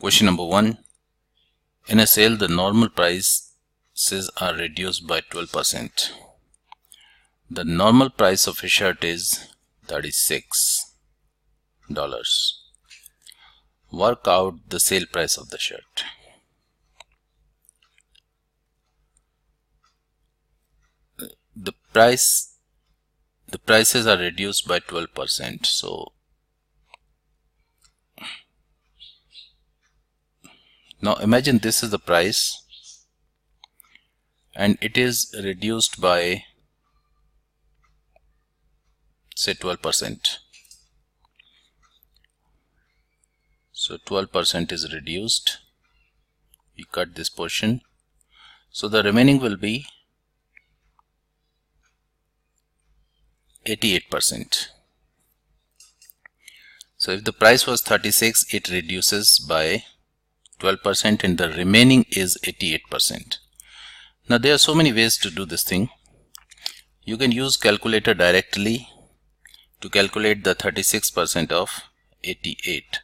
Question number 1. In a sale, the normal prices are reduced by 12%. The normal price of a shirt is $36. Work out the sale price of the shirt. The prices are reduced by 12%. So now imagine this is the price and it is reduced by, say, 12%. So 12% is reduced. We cut this portion. So the remaining will be 88%. So if the price was 36, it reduces by 12% and the remaining is 88%. Now there are so many ways to do this thing. You can use calculator directly to calculate the 36% of 88.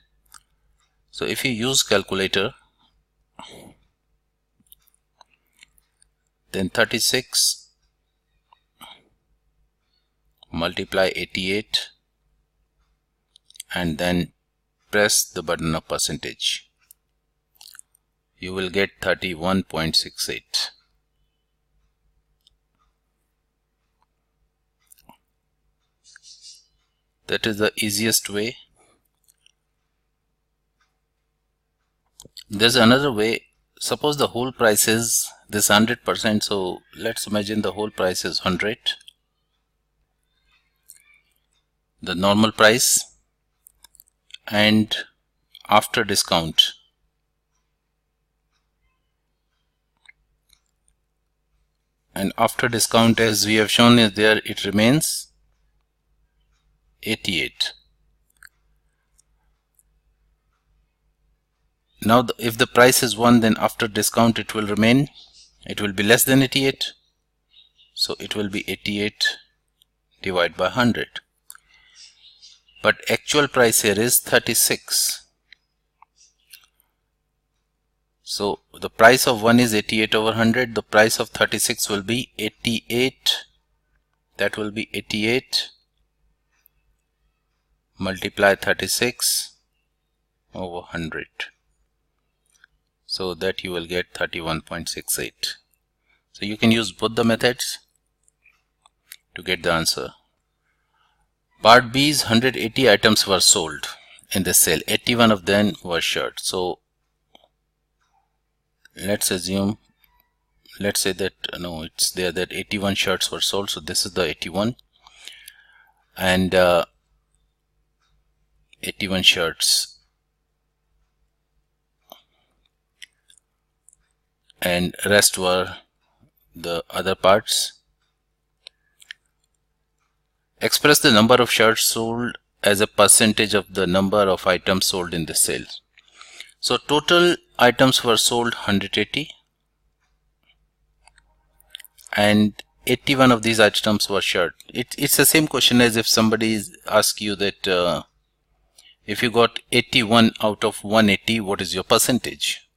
So if you use calculator, then 36 multiply 88 and then press the button of percentage. You will get 31.68. That is the easiest way. There's another way. Suppose the whole price is this 100%. So let's imagine the whole price is 100. The normal price, and after discount as we have shown is there, it remains 88. Now if the price is 1, then after discount it will be less than 88. So it will be 88 divided by 100. But actual price here is 36. So the price of 1 is 88 over 100. The price of 36 will be 88. That will be 88 multiply 36 over 100. So that you will get 31.68. So you can use both the methods to get the answer. Part B's 180 items were sold in the sale. 81 of them were shirts. So let's say that it's there that 81 shirts were sold. So this is the 81 and 81 shirts, and rest were the other parts. Express the number of shirts sold as a percentage of the number of items sold in the sale. So total items were sold 180 and 81 of these items were shirt. It's the same question as if somebody asks you that if you got 81 out of 180, what is your percentage?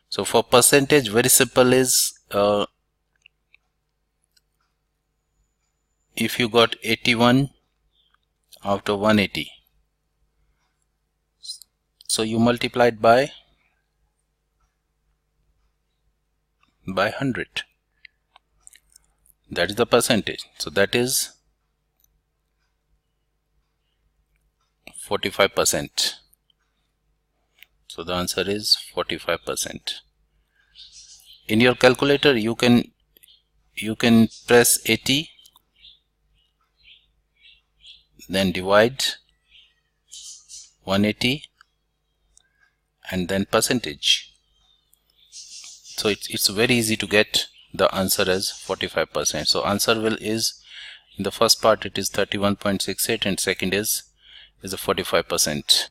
So for percentage, very simple is if you got 81 out of 180, so you multiply it by 100. That is the percentage. So that is 45%. So the answer is 45%. In your calculator, you can press 80, then divide 180 and then percentage. So it's very easy to get the answer as 45%. So answer is in the first part it is 31.68 and second is a 45%.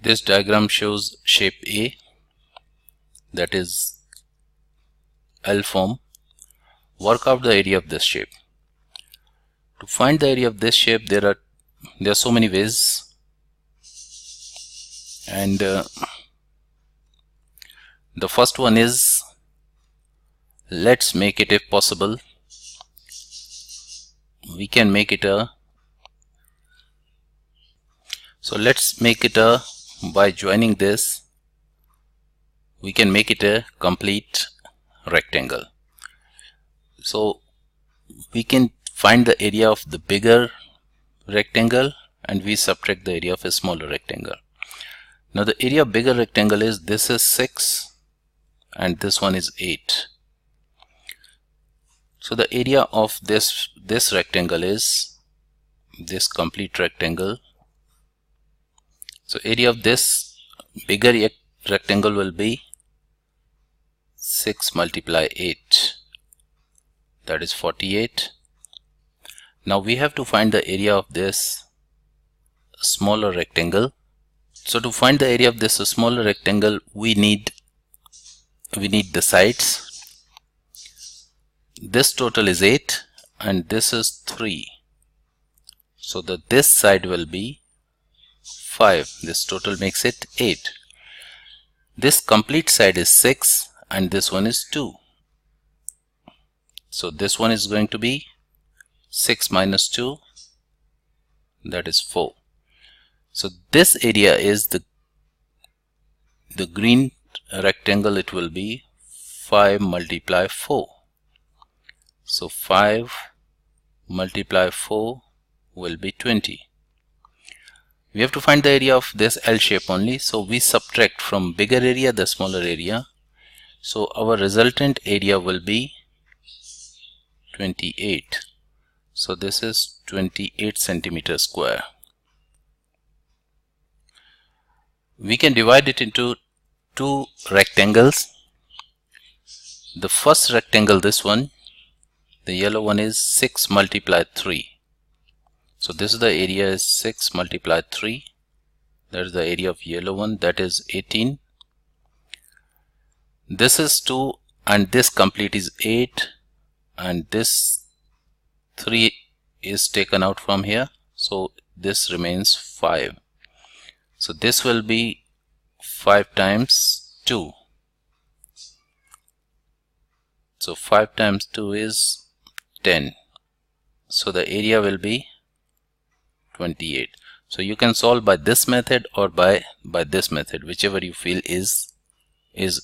This diagram shows shape A, that is L form. Work out the area of this shape. To find the area of this shape, there are so many ways, and The first one is, let's make it, if possible, we can make it a, so let's make it a, by joining this, we can make it a complete rectangle. So we can find the area of the bigger rectangle and we subtract the area of a smaller rectangle. Now the area of bigger rectangle is, this is 6 and this one is 8. So the area of this rectangle is this complete rectangle. So area of this bigger rectangle will be 6 multiply 8, that is 48. Now we have to find the area of this smaller rectangle. So to find the area of this smaller rectangle, we need the sides. This total is 8 and this is 3. So this side will be 5. This total makes it 8. This complete side is 6 and this one is 2. So this one is going to be 6 minus 2, that is 4. So this area is the green rectangle. It will be 5 multiply 4. So 5 multiply 4 will be 20. We have to find the area of this L shape only. So we subtract from bigger area the smaller area. So our resultant area will be 28. So this is 28 centimeter square. We can divide it into two rectangles. The first rectangle, this one, the yellow one, is 6 multiply 3. So this is the area is 6 multiply 3. That is the area of yellow one, that is 18. This is 2 and this complete is 8 and this 3 is taken out from here. So this remains 5. So this will be 5 times 2. So 5 times 2 is 10. So the area will be 28. So you can solve by this method or by this method, whichever you feel is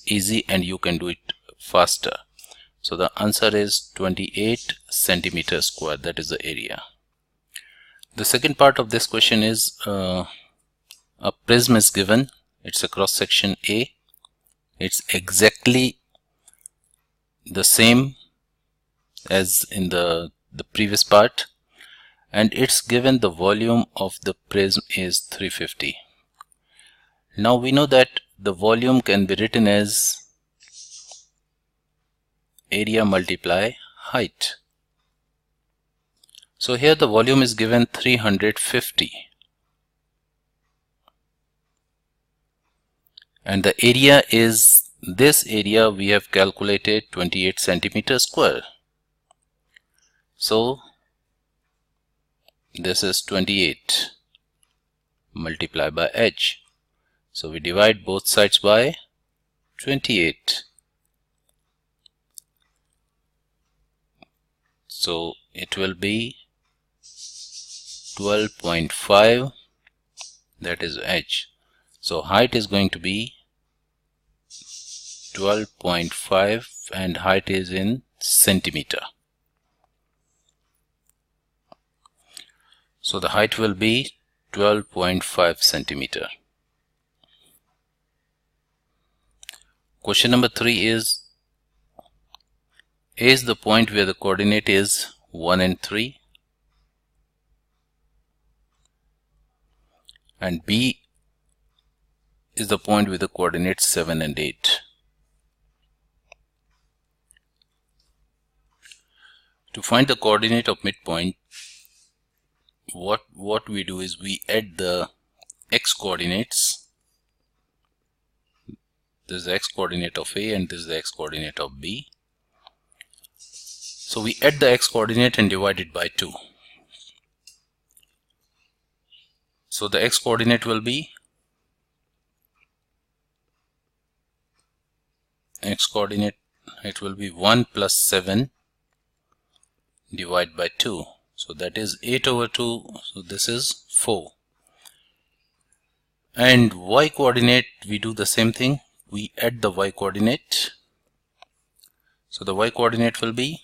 easy and you can do it faster. So the answer is 28 centimeter square. That is the area. The second part of this question is, a prism is given. It's a cross section A. It's exactly the same as in the previous part, and it's given the volume of the prism is 350. Now we know that the volume can be written as area multiply height. So here the volume is given 350 and the area is, this area we have calculated 28 centimeter square. So this is 28 multiplied by h. So we divide both sides by 28. So it will be 12.5, that is h. So height is going to be 12.5 and height is in centimeter. So the height will be 12.5 centimeter. Question number 3 is, A is the point where the coordinate is 1 and 3 and B is the point with the coordinates 7 and 8. To find the coordinate of midpoint, what we do is we add the x coordinates. This is the x coordinate of A and this is the x coordinate of B. So we add the x coordinate and divide it by 2. So the x coordinate will be x coordinate, it will be 1 plus 7 divided by 2. So that is 8 over 2. So this is 4. And y coordinate, we do the same thing. We add the y coordinate. So the y coordinate will be,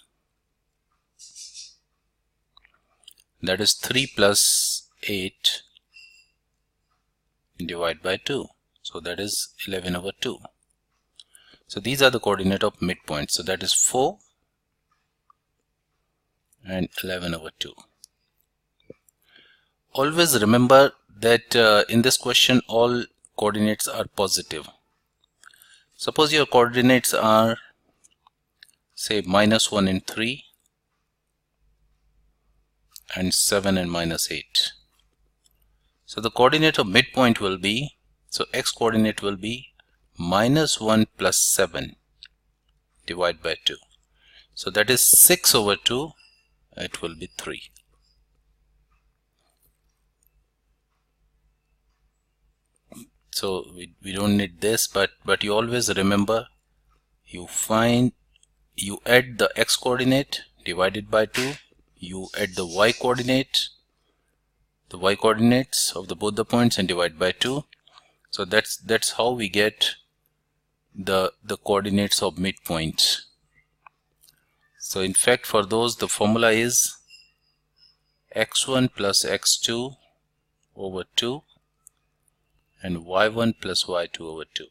that is 3 plus 8 divided by 2. So that is 11 over 2. So these are the coordinate of midpoint. So that is 4 and 11 over 2. Always remember that in this question all coordinates are positive. Suppose your coordinates are, say, -1 and 3 and 7 and -8. So the coordinate of midpoint will be, so x coordinate will be -1 plus 7 divided by 2. So that is 6 over 2. It will be 3. So we don't need this, but you always remember, you add the x coordinate divided by 2, you add the y coordinate, the y coordinates of both the points, and divide by 2. So that's how we get the coordinates of midpoint. So in fact, for those, the formula is x1 plus x2 over 2 and y1 plus y2 over 2.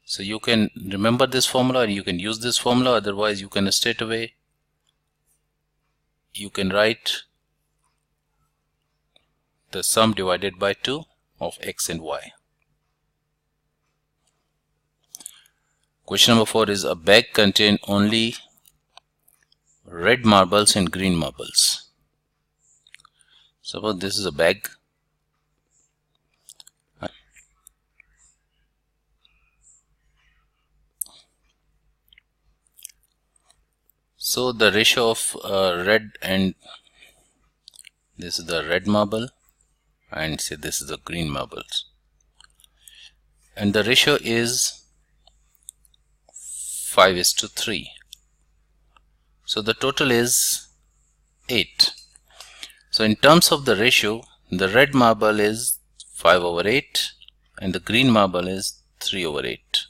So you can remember this formula, or you can use this formula. Otherwise, you can straight away, you can write the sum divided by 2 of x and y. Question number 4 is, a bag contains only red marbles and green marbles. Suppose this is a bag. So the ratio of red, and this is the red marble, and say this is the green marbles, and the ratio is 5:3. So the total is 8. So in terms of the ratio, the red marble is 5 over 8 and the green marble is 3 over 8,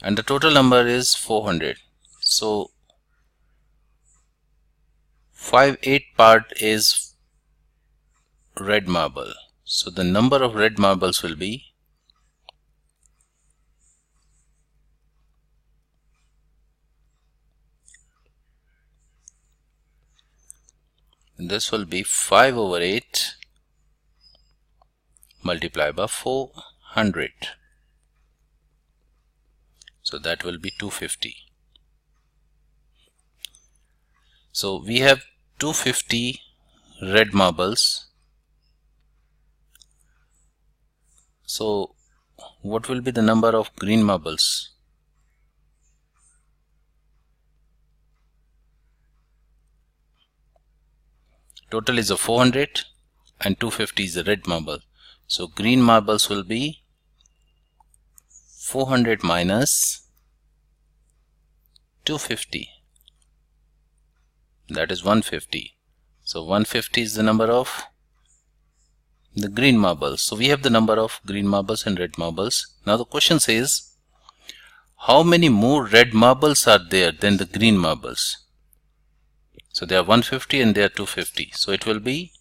and the total number is 400. So 5/8 part is red marble. So the number of red marbles will be this will be 5 over 8 multiplied by 400. So that will be 250. So we have 250 red marbles. So what will be the number of green marbles? Total is a 400 and 250 is the red marble. So green marbles will be 400 minus 250. That is 150. So 150 is the number of the green marbles. So we have the number of green marbles and red marbles. Now the question says, how many more red marbles are there than the green marbles? So they are 150 and they are 250. So it will be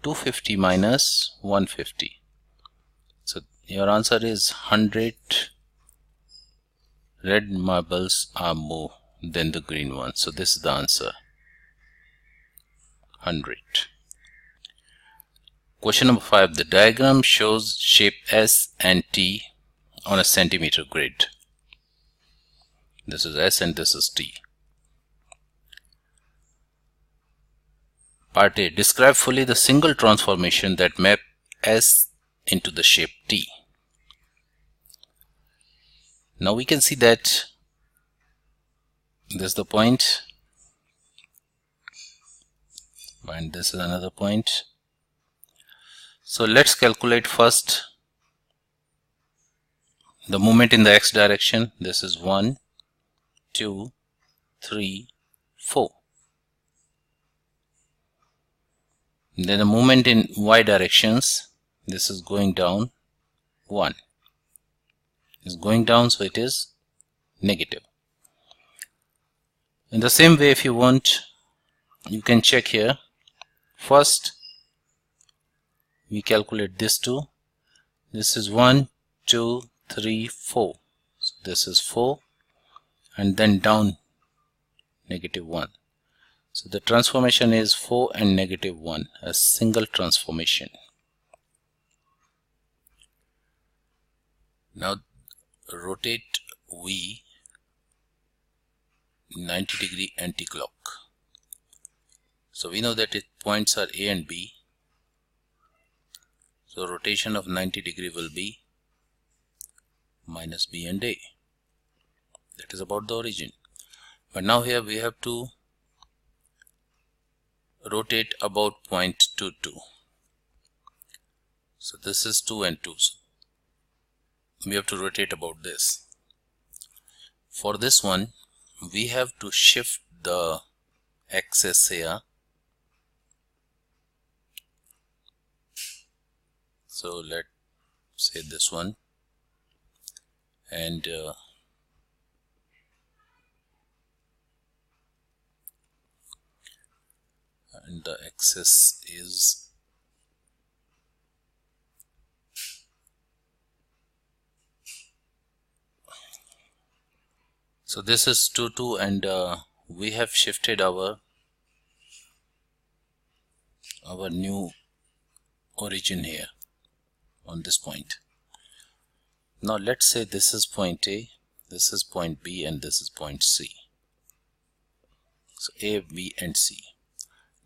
250 minus 150. So your answer is 100 red marbles are more than the green ones. So this is the answer, 100. Question number 5. The diagram shows shape S and T on a centimeter grid. This is S and this is T. Part A. Describe fully the single transformation that map S into the shape T. Now we can see that this is the point and this is another point. So let's calculate first the movement in the x direction, this is 1, 2, 3, 4. Then the movement in y directions, this is going down, 1 is going down, so it is negative. In the same way, if you want, you can check here. First we calculate this two. This is 1, 2, 3, 4. So this is 4, and then down negative 1. So the transformation is 4 and negative 1, a single transformation. Now rotate V 90-degree anti-clock. So we know that its points are A and B. So rotation of 90-degree will be minus B and A. That is about the origin. But now here we have to rotate about point 2, 2. So this is 2 and 2. So we have to rotate about this. For this one, we have to shift the axis here. So let's say this one, and the axis is so this is 2, 2, and we have shifted our new origin here on this point. Now let's say this is point A, this is point B, and this is point C. So A, B, and C.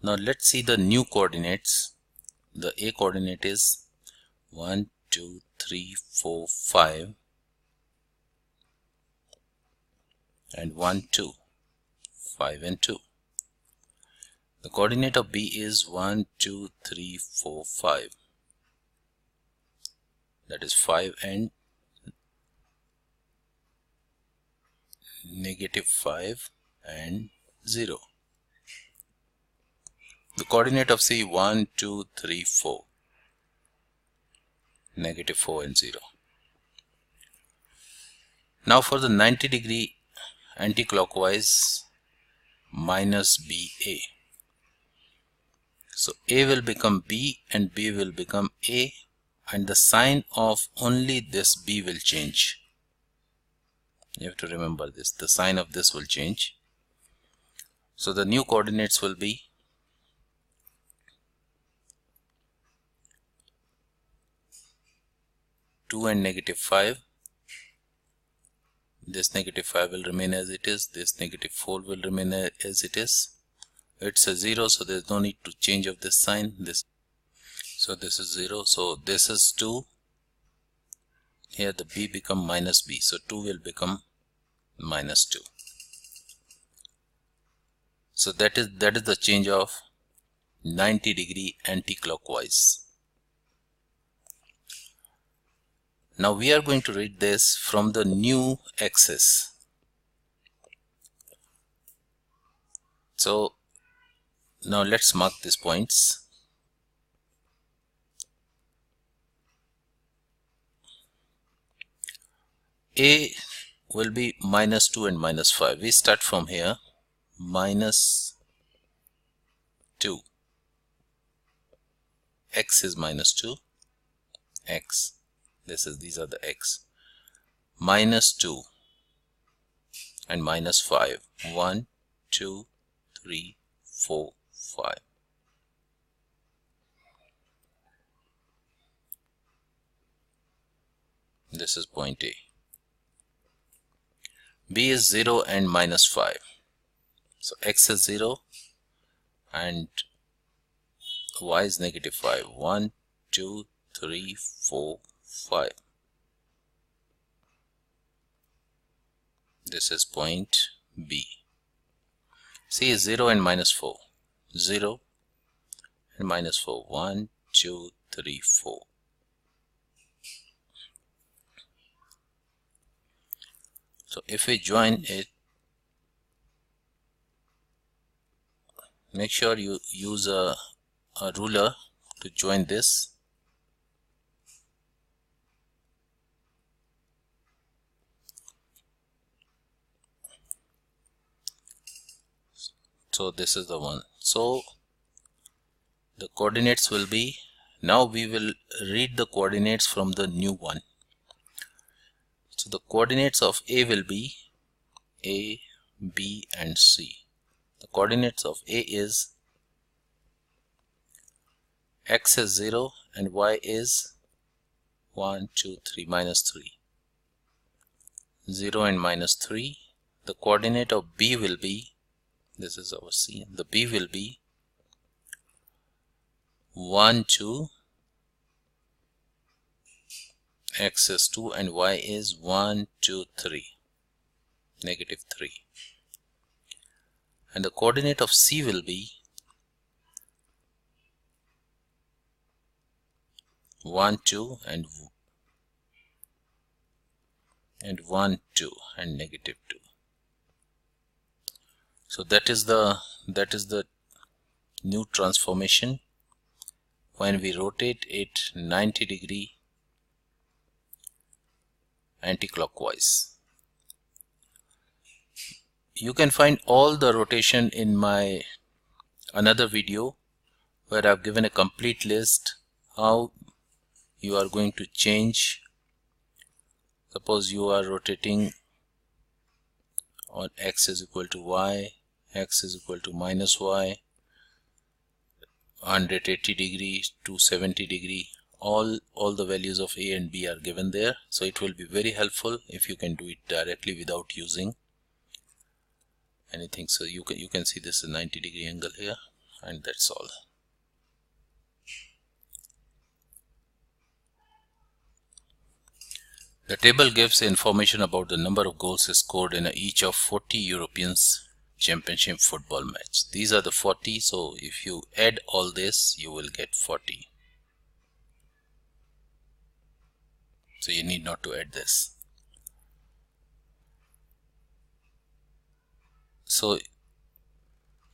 Now let's see the new coordinates. The A coordinate is 1, 2, 3, 4, 5, and 1, 2, 5 and 2. The coordinate of B is 1, 2, 3, 4, 5. That is 5 and negative 5 and 0. The coordinate of C 1, 2, 3, 4. Negative 4 and 0. Now for the 90-degree anti-clockwise, minus BA. So A will become B and B will become A, and the sign of only this B will change. You have to remember this. The sign of this will change. So the new coordinates will be 2 and negative 5. This negative 5 will remain as it is. This negative 4 will remain as it is. It's a 0, so there is no need to change of this sign. So this is 0. So this is 2. Here the B become minus B. So 2 will become minus 2. So that is the change of 90-degree anti-clockwise. Now we are going to read this from the new axis. So now let's mark these points. A will be minus 2 and minus 5. We start from here, minus 2. X is minus 2. X. These are the X. Minus 2 and minus 5. 1, 2, 3, 4, 5. This is point A. B is 0 and minus 5. So X is 0 and Y is negative 5. 1, 2, 3, 4, 5. This is point B. C is 0 and minus 4. 0 and minus 4. 1, 2, 3, 4. So if we join it, make sure you use a ruler to join this. So this is the one. So the coordinates will be, now we will read the coordinates from the new one. So the coordinates of A will be A, B and C. The coordinates of A is X is 0 and Y is 1, 2, 3, minus 3. 0 and minus 3. The coordinate of B will be, this is our C, the B will be 1, 2, X is 2 and Y is 1, 2, 3, negative 3. And the coordinate of C will be 1, 2 and 1, 2 and negative 2. So that is the new transformation when we rotate it 90 degree anti-clockwise. You can find all the rotation in my another video where I've given a complete list how you are going to change. Suppose you are rotating on X is equal to Y, X is equal to minus Y, 180 degree, 270 degree, all the values of A and B are given there. So it will be very helpful if you can do it directly without using anything. So you can see this is 90 degree angle here, and that's all. The table gives information about the number of goals scored in each of 40 European Championship football match. These are the 40, so if you add all this, you will get 40. So you need not to add this. So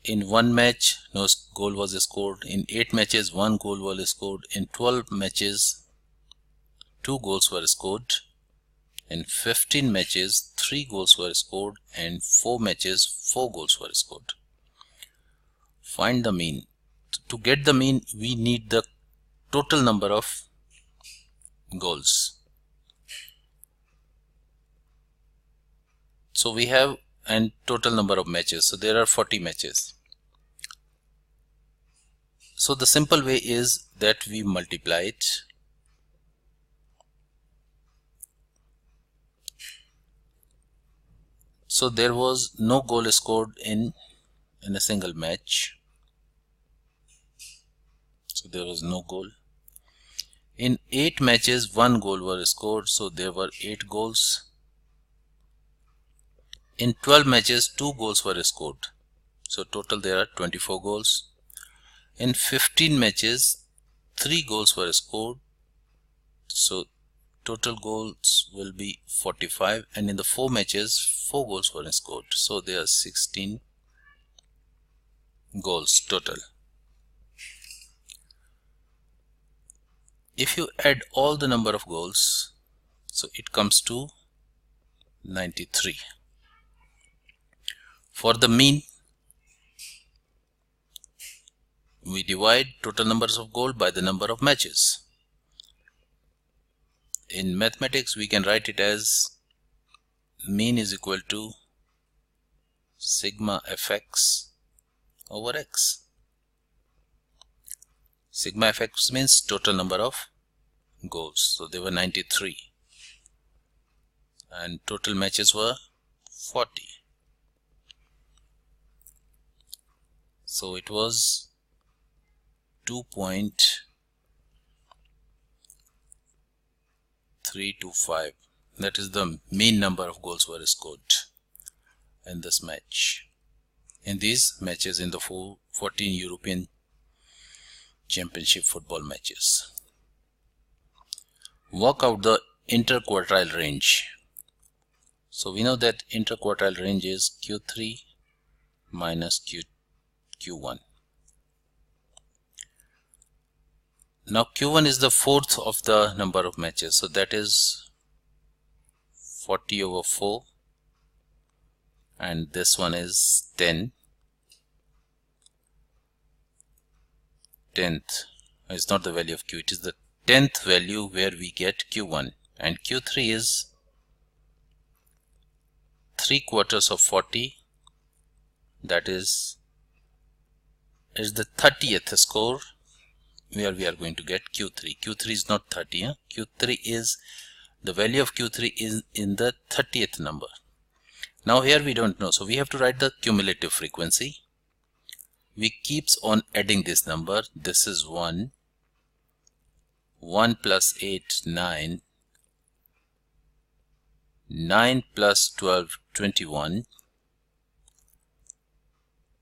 in one match, no goal was scored. In 8 matches, 1 goal was scored. In 12 matches, 2 goals were scored. In 15 matches, 3 goals were scored, and 4 matches, 4 goals were scored. Find the mean. To get the mean, we need the total number of goals. So we have a total number of matches. So there are 40 matches. So the simple way is that we multiply it. So there was no goal scored in a single match. So there was no goal. In 8 matches, 1 goal was scored. So there were 8 goals. In 12 matches, 2 goals were scored. So total there are 24 goals. In 15 matches, 3 goals were scored. So total goals will be 45, and in the 4 matches 4 goals were scored, so there are 16 goals total. If you add all the number of goals, so it comes to 93. For the mean, we divide total numbers of goals by the number of matches. In mathematics, we can write it as mean is equal to sigma fx over x. Sigma fx means total number of goals. So there were 93 and total matches were 40. So it was 2.325. That is the mean number of goals were scored in this match. In these matches, in the 14 European Championship football matches. Work out the interquartile range. So we know that interquartile range is Q3 minus Q1. Now Q1 is the fourth of the number of matches, so that is 40 over 4, and this one is 10. 10th is not the value of Q, it is the 10th value where we get Q1, and Q3 is 3/4 of 40, that is the 30th score where we are going to get Q3. Q3 is not 30, Q3 is the value of Q3 is in the 30th number. Now here we don't know, so we have to write the cumulative frequency. We keeps on adding this number. This is 1 plus 8 9, 9 plus 12 21,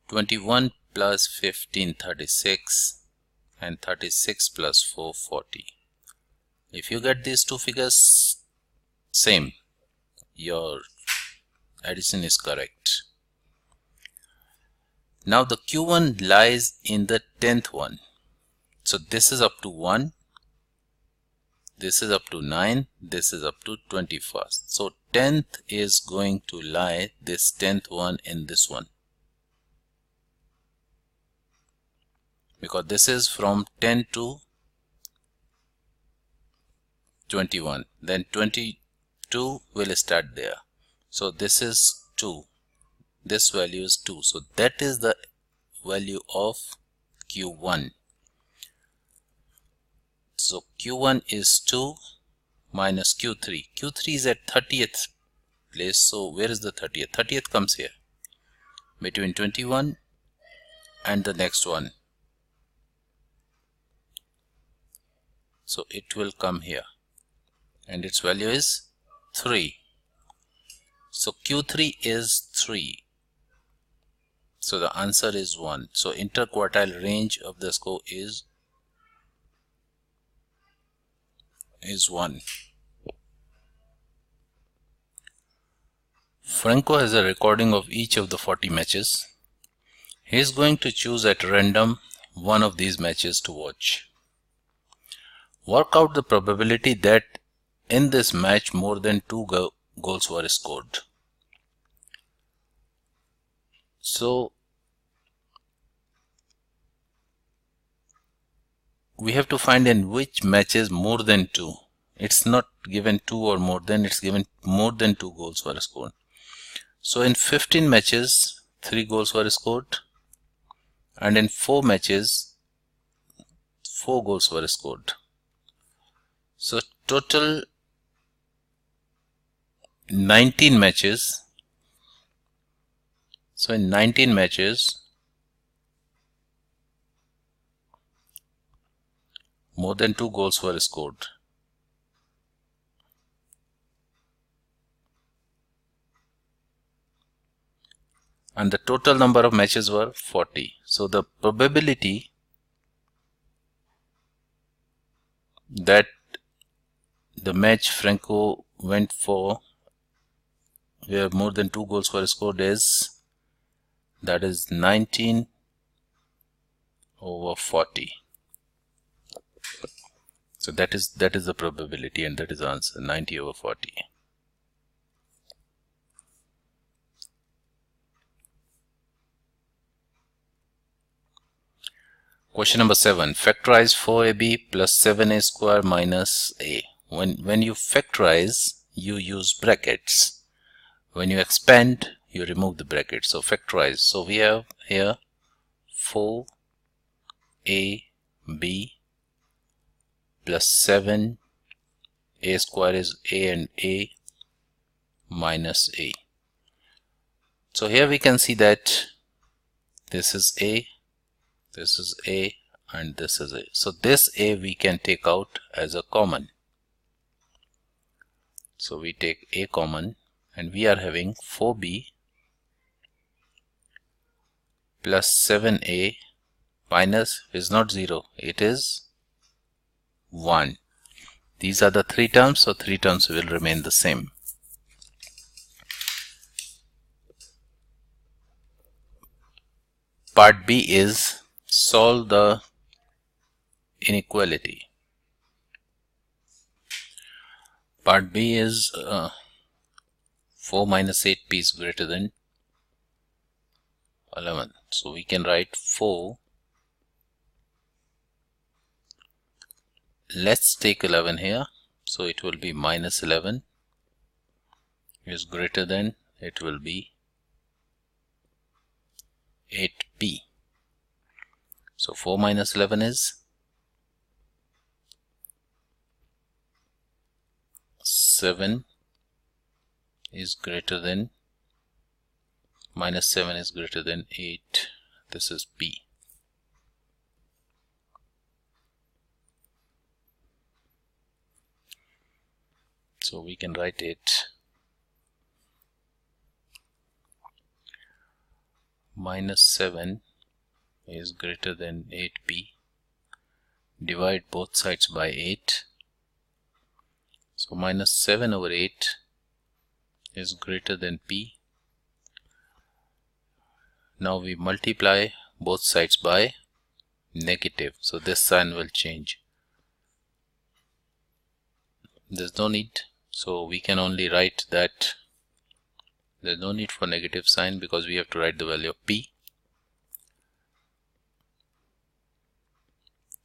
21 plus 15 36, and 36 plus 4 40. If you get these two figures same, your addition is correct. Now the Q1 lies in the 10th one. So this is up to 1, this is up to 9, this is up to 21st. So 10th is going to lie, this 10th one, in this one, because this is from 10 to 21, then 22 will start there. So this is 2, this value is 2, so that is the value of Q1. So Q1 is 2 minus Q3. Q3 is at 30th place, so where is the 30th? 30th comes here between 21 and the next one, so it will come here and its value is 3. So Q3 is 3. So the answer is 1. So interquartile range of the score is 1. Franco has a recording of each of the 40 matches. He is going to choose at random one of these matches to watch. Work out the probability that in this match more than 2 goals were scored. So we have to find in which matches more than 2. It's not given 2 or more than, it's given more than 2 goals were scored. So in 15 matches 3 goals were scored, and in 4 matches 4 goals were scored. So total 19 matches. So in 19 matches more than 2 goals were scored. And the total number of matches were 40. So the probability that the match Franco went for where more than 2 goals were scored is, that is 19 over 40. So that is the probability, and that is the answer, 90 over 40. Question number 7. Factorize 4ab plus 7a square minus a. When you factorize, you use brackets. When you expand, you remove the brackets. So factorize. So we have here 4ab plus 7, a square is a, and a minus a. So here we can see that this is a, this is a, and this is a. So this a we can take out as a common. So we take a common, and we are having 4b plus 7a minus is not 0, it is 1. These are the 3 terms, so 3 terms will remain the same. part B is solve the inequality. Part B is 4 minus 8p is greater than 11. So we can write 4. Let's take 11 here. So it will be minus 11 is greater than, it will be 8p. So 4 minus 11 is 7 is greater than, minus 7 is greater than 8. This is p. So we can write it minus 7 is greater than 8p. Divide both sides by 8. So minus 7 over 8 is greater than p. Now we multiply both sides by negative. So this sign will change. There's no need. So we can only write that there's no need for negative sign because we have to write the value of p.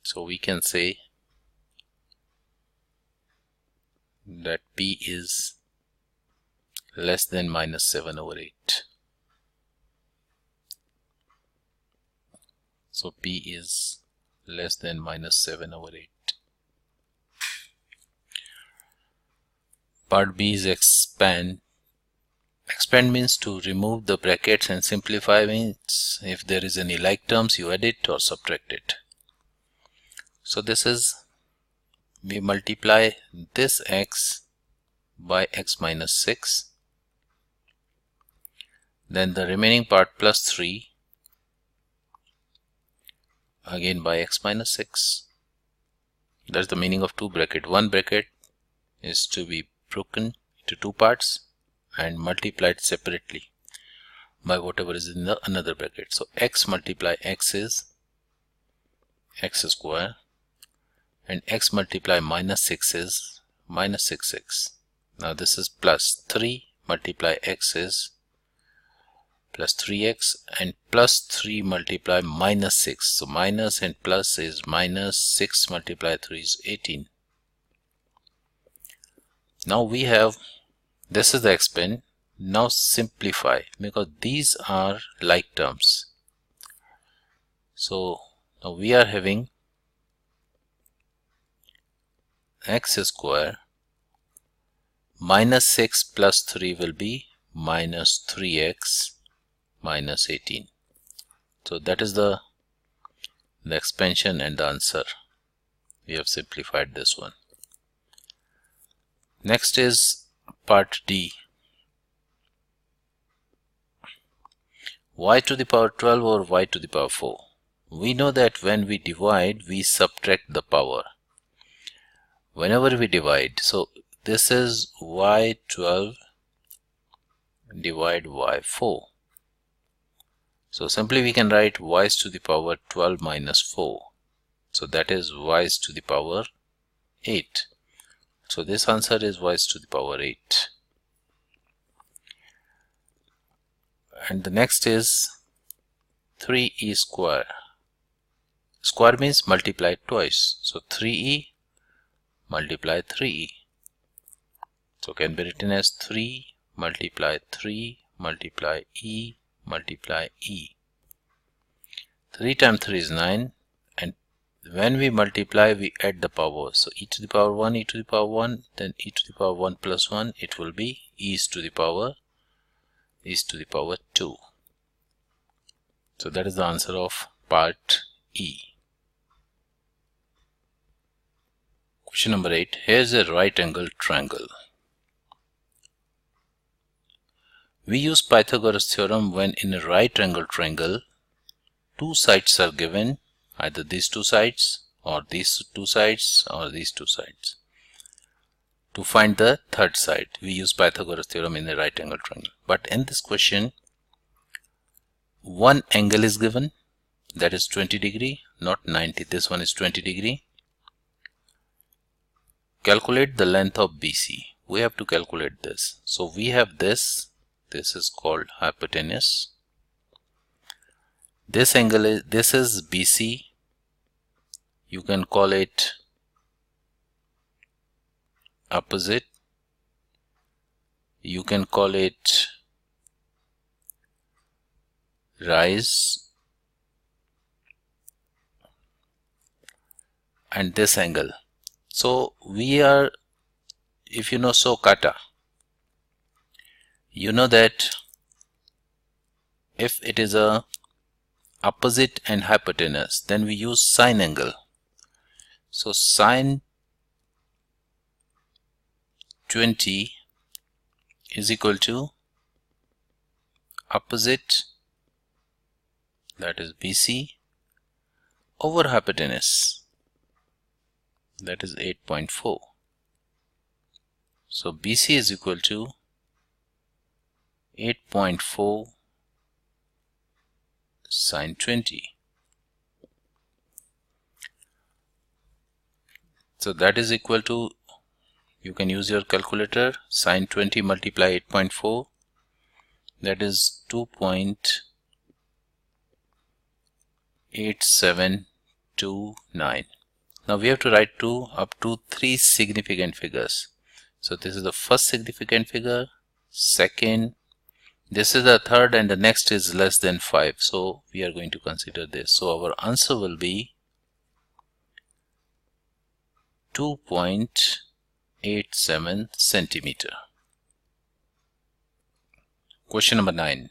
So we can say that p is less than minus 7 over 8. So p is less than minus 7 over 8. Part B is expand. Expand means to remove the brackets, and simplify means if there is any like terms you add it or subtract it. So this is, we multiply this x by x minus 6, then the remaining part plus 3 again by x minus 6. That's the meaning of two bracket. One bracket is to be broken into two parts and multiplied separately by whatever is in the another bracket. So x multiply x is x square, and x multiply minus 6 is minus 6x. Now this is plus 3 multiply x is plus 3x, and plus 3 multiply minus 6. So minus and plus is minus, 6 multiply 3 is 18. Now we have, this is the expand. Now simplify because these are like terms. So now we are having x square minus 6 plus 3 will be minus 3x minus 18. So that is the expansion and the answer. We have simplified this one. Next is part D. Y to the power 12 or y to the power 4. We know that when we divide, we subtract the power. Whenever we divide, so this is y12 divide y4. So simply we can write y to the power 12 minus 4. So that is y to the power 8. So this answer is y to the power 8. And the next is 3e square. Square means multiply twice. So 3e multiply 3e. So can be written as 3 multiply 3 multiply e multiply e. 3 times 3 is 9, and when we multiply we add the power. So e to the power 1, e to the power 1, then e to the power 1 plus 1, it will be e to the power 2. So that is the answer of part E. Question number 8. Here is a right angle triangle. We use Pythagoras theorem when in a right angle triangle two sides are given, either these two sides or these two sides or these two sides. To find the third side, we use Pythagoras theorem in a right angle triangle. But in this question, one angle is given that is 20 degree, not 90. This one is 20 degree. Calculate the length of BC. We have to calculate this. So we have this. This is called hypotenuse. This angle is, this is BC. You can call it opposite. You can call it rise. And this angle. So we are, if you know so kata, you know that if it is a opposite and hypotenuse, then we use sine angle. So sine 20 is equal to opposite, that is BC, over hypotenuse, that is 8.4. So BC is equal to 8.4 sine 20. So that is equal to, you can use your calculator, sine 20 multiply 8.4, that is 2.8729. Now we have to write up to 3 significant figures. So this is the first significant figure, second, this is the third, and the next is less than 5. So we are going to consider this. So our answer will be 2.87 centimeter. Question number 9.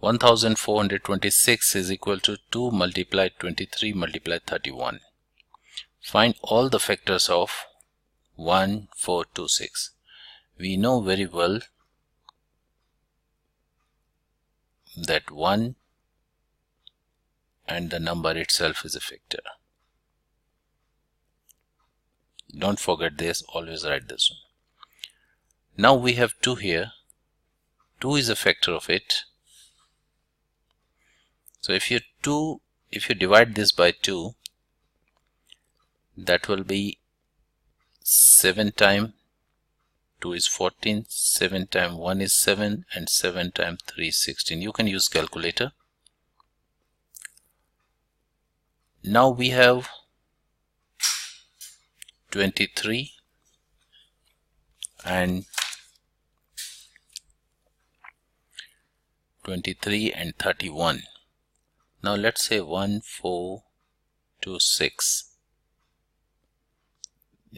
1426 is equal to 2 multiplied 23 multiplied 31. Find all the factors of 1, 4, 2, 6. We know very well that 1 and the number itself is a factor. Don't forget this, always write this one. Now we have 2 here. 2 is a factor of it. So if you divide this by 2, that will be 7 times 2 is 14, 7 times 1 is 7, and 7 times 3 is 16. You can use calculator. Now we have 23 and 31. Now let's say 1, 4, 2, 6.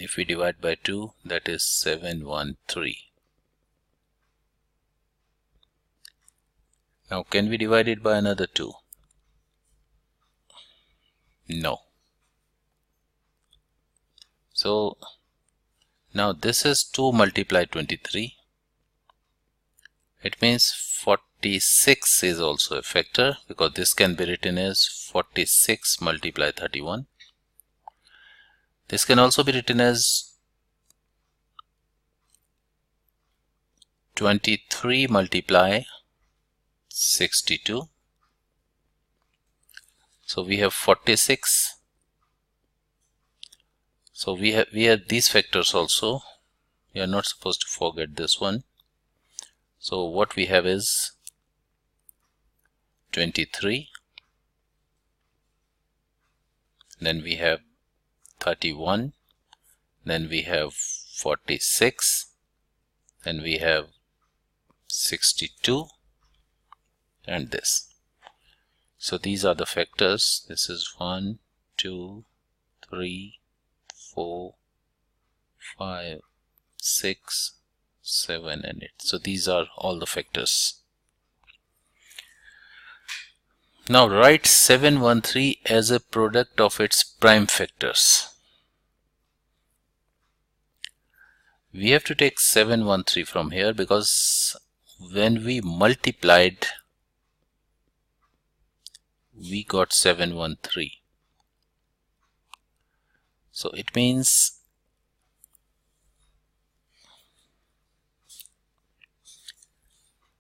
If we divide by 2, that is 7, 1, 3. Now can we divide it by another 2? No. So now this is 2 multiplied 23. It means 46 is also a factor, because this can be written as 46 multiplied 31. This can also be written as 23 multiply 62. So we have 46. So we have these factors also. You are not supposed to forget this one. So what we have is 23. Then we have 31. Then we have 46. Then we have 62. And this. So these are the factors. This is 1, 2, 3, 4, 5, 6, 7, and 8. So these are all the factors. Now write 713 as a product of its prime factors. We have to take 713 from here, because when we multiplied, we got 713. So it means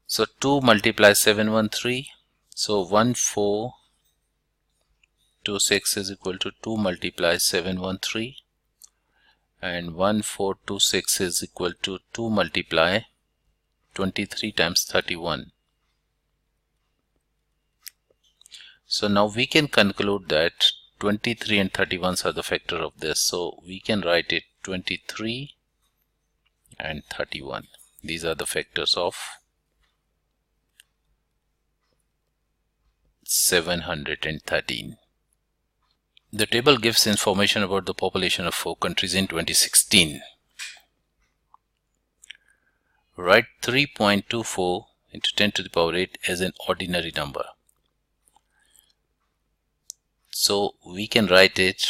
so 2 multiply 713. So 14 226 is equal to 2 multiply 713, and 1426 is equal to 2 multiply 23 times 31. So now we can conclude that 23 and 31s are the factor of this. So we can write it 23 and 31. These are the factors of 713. The table gives information about the population of 4 countries in 2016. Write 3.24 into 10 to the power 8 as an ordinary number. So we can write it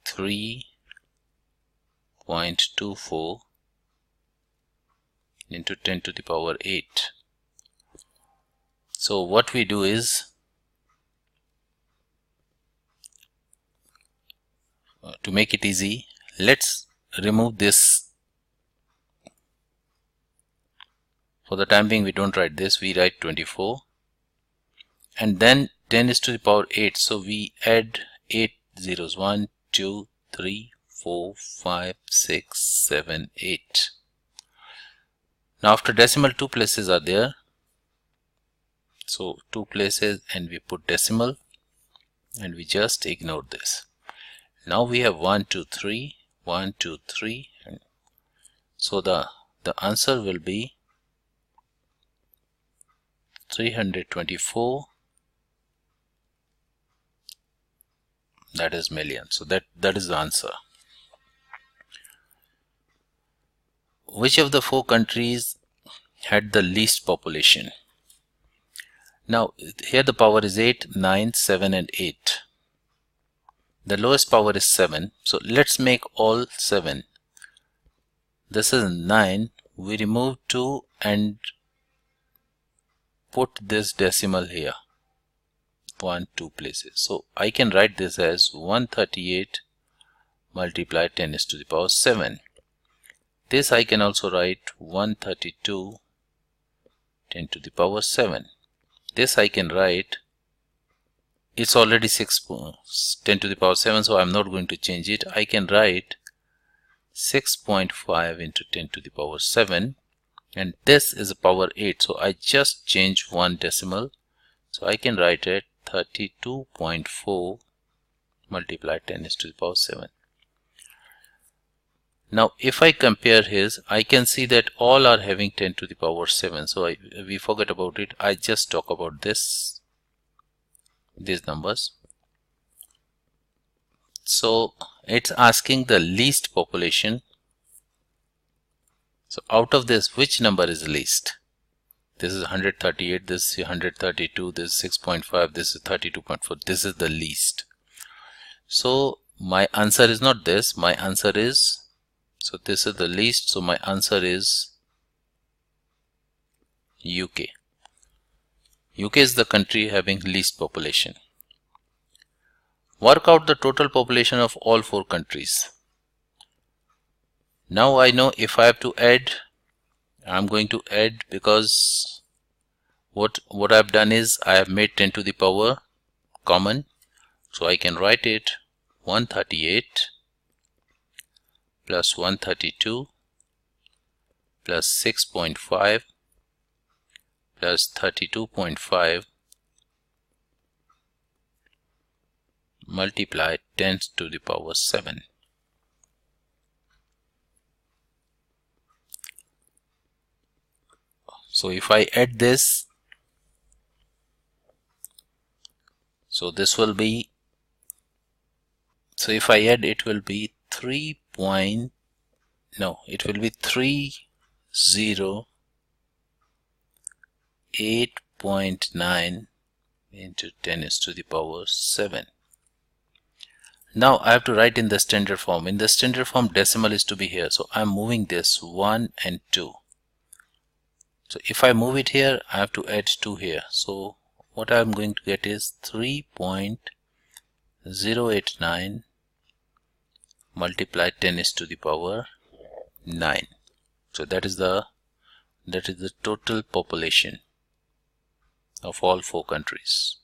3.24 into 10 to the power 8. So what we do is, to make it easy, let's remove this. For the time being we don't write this, we write 24, and then 10 is to the power 8, so we add 8 zeros, 1, 2, 3, 4, 5, 6, 7, 8. Now after decimal 2 places are there, so 2 places and we put decimal and we just ignore this. Now we have 1, 2, 3, 1, 2, 3, so the answer will be 324, that is million. So that is the answer. Which of the 4 countries had the least population? Now here the power is 8, 9, 7 and 8. The lowest power is 7, so let's make all 7. This is 9, we remove 2 and put this decimal here, 1, 2 places. So I can write this as 138 multiply 10 is to the power 7. This I can also write 132 10 to the power 7. This I can write, it's already 10 to the power 7, so I'm not going to change it. I can write 6.5 into 10 to the power 7, and this is a power 8, so I just change one decimal, so I can write it 32.4 multiply 10 is to the power 7. Now if I compare his, I can see that all are having 10 to the power 7, so we forget about it. I just talk about these numbers. So it's asking the least population. So out of this, which number is least? This is 138, this is 132, this is 6.5, this is 32.4. This is the least. So my answer is not this, my answer is, so this is the least, so my answer is UK. UK is the country having least population. Work out the total population of all 4 countries. Now I know if I have to add, I'm going to add, because what I've done is I have made 10 to the power common, so I can write it 138 plus 132 plus 6.5 plus 32.5 multiply 10 to the power 7. So if I add this, so this will be, so if I add, it will be 3.9 into 10 is to the power 7. Now I have to write in the standard form. In the standard form, decimal is to be here, so I'm moving this 1 and 2. So if I move it here, I have to add 2 here. So what I'm going to get is 3.089 multiply 10 is to the power 9. So that is the total population of all 4 countries.